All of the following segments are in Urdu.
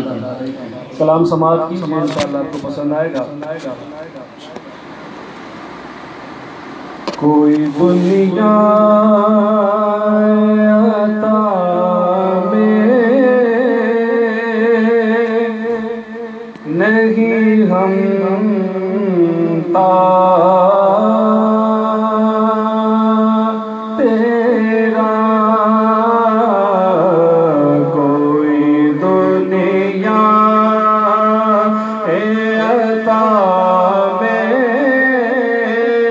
کی کلام سماعت کیجئے، انشاءاللہ آپ کو پسند آئے گا۔ کوئی دنیا عطا میں نہیں ہمتا تیرا، کوئی دنیا عطا میں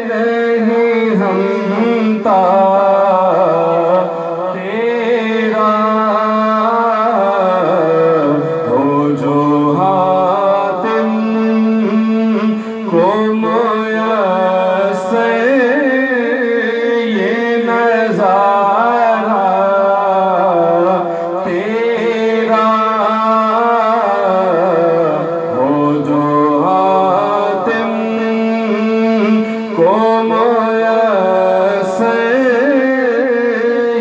نہیں ہمتا تیرا، ہو جو حاتم کو میسر یہ نظارہ تیرا، ہو جو حاتم کو میسر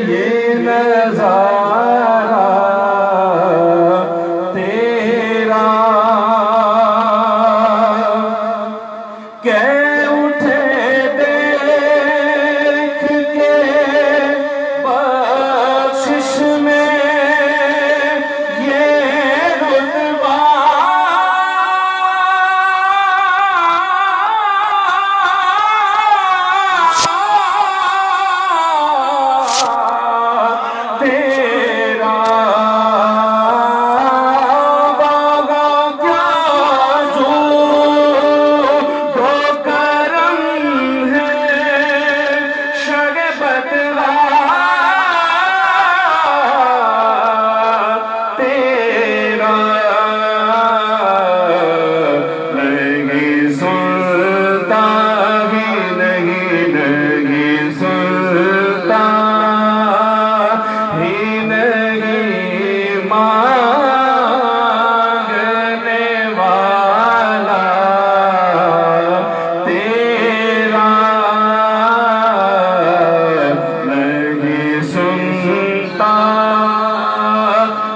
یہ نظارہ تیرا، کہ اٹھے دیکھ کے بخشش میں یہ رتبہ، تیرا باغا کیا جو دو کرم ہے شگبت تیرا، نہیں سنتا ہی نہیں سنتا ہی نہیں مانگنے والا تیرا، نہیں سنتا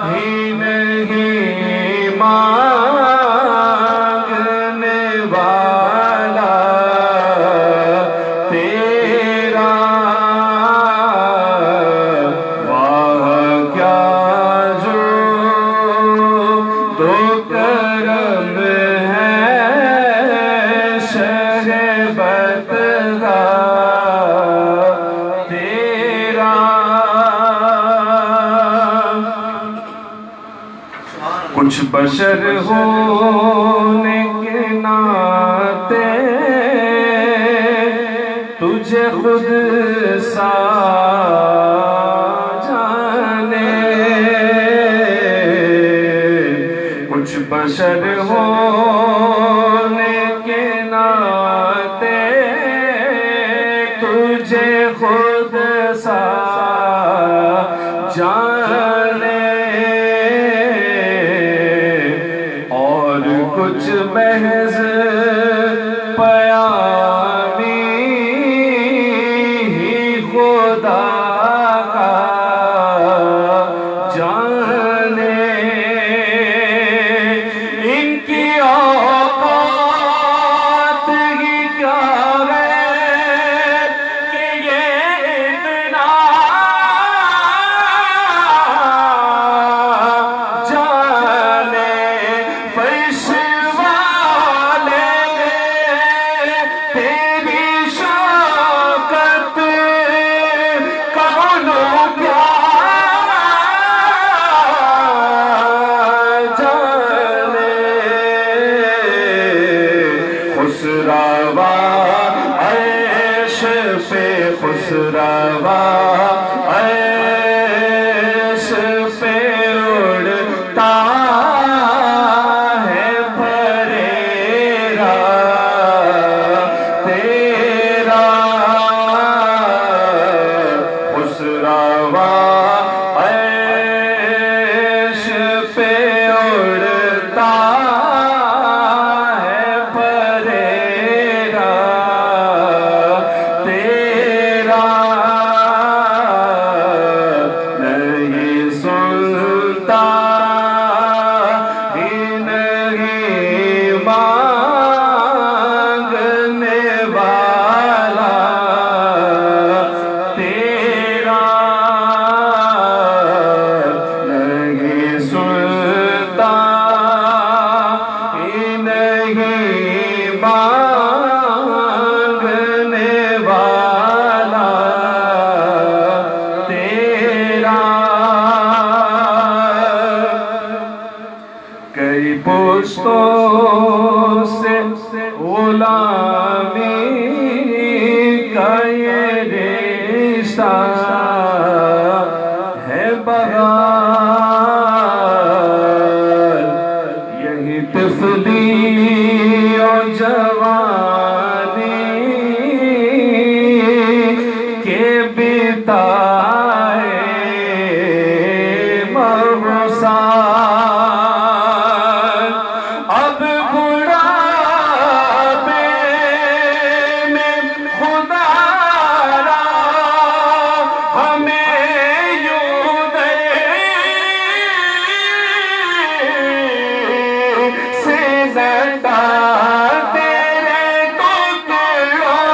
ہی نہیں مانگنے والا تیرا، واہ کیا جو دو کرم ہے شہبت تیرا، کچھ بشر ہونے کے ناطے تجھے خود سا جانے، کچھ بشر ہونے کے ناطے تجھے خود سا جانے، اور کچھ محض پیامی ہی خدا کا جانے، ان کی کئی پشتوں سے غلامی کا یہ رشتہ ہے بہار، یہی طفلی اور جوانی کے بتائے مبسار، اب بڑھاپے میں خدا را ہمیں یوں دے سے ڈنڈا تیرے ٹکڑوں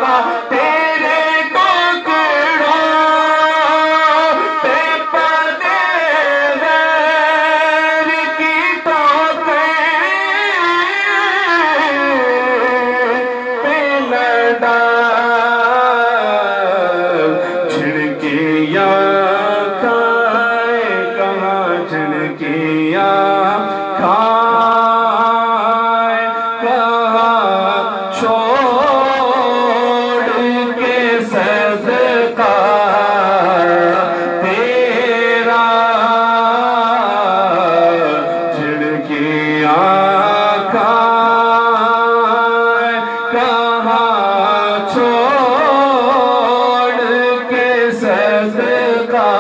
کا، تیرے ٹکڑوں پہ پلے غیر کی توقع پہ لڑا، جھڑکیاں کھائے کہاں جھڑکیاں کھائے کہاں چھوڑ کے صدقہ تیرا، جھڑکیاں کھائے کہاں چھوڑ کے صدقہ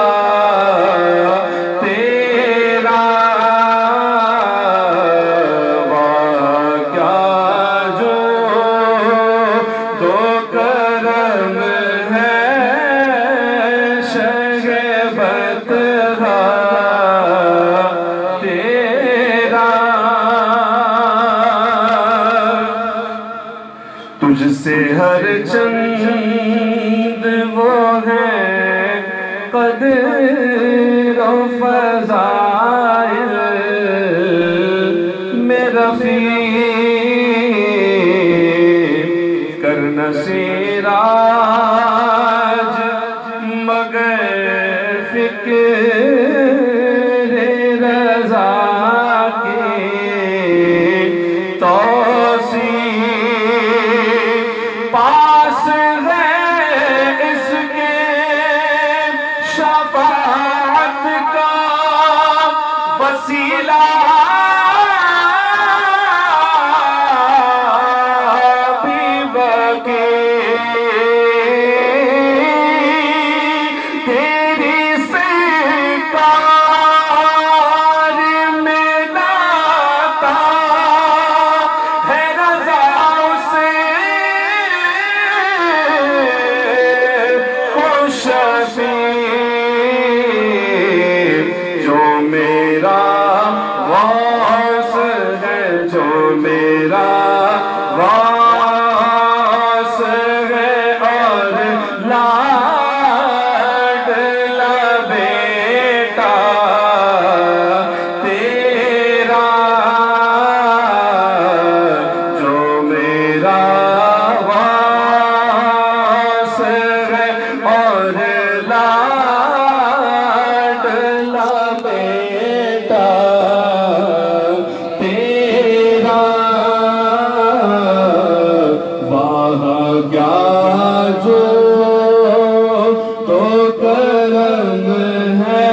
تیرا، واہ کیا جو تو کرم ہے شگبت تیرا، تجھ سے ہر چند وہ ہے قدر و فضائل میں رفیق کرنا سراج مگر فکر رضا کی توصیف پاس ہے اس کے شفاعت کا وسیلہ بھی وکیل، تیری سرکار میں لاتا ہے رضا اسے کو شفیع، جو میرا غوث ہے، جو میرا غوث ہے اور لاڈلا بیٹا تیرا، جو میرا غوث ہے اور لاڈلا بیٹا تیرا، واہ کیا جو تو کرم ہے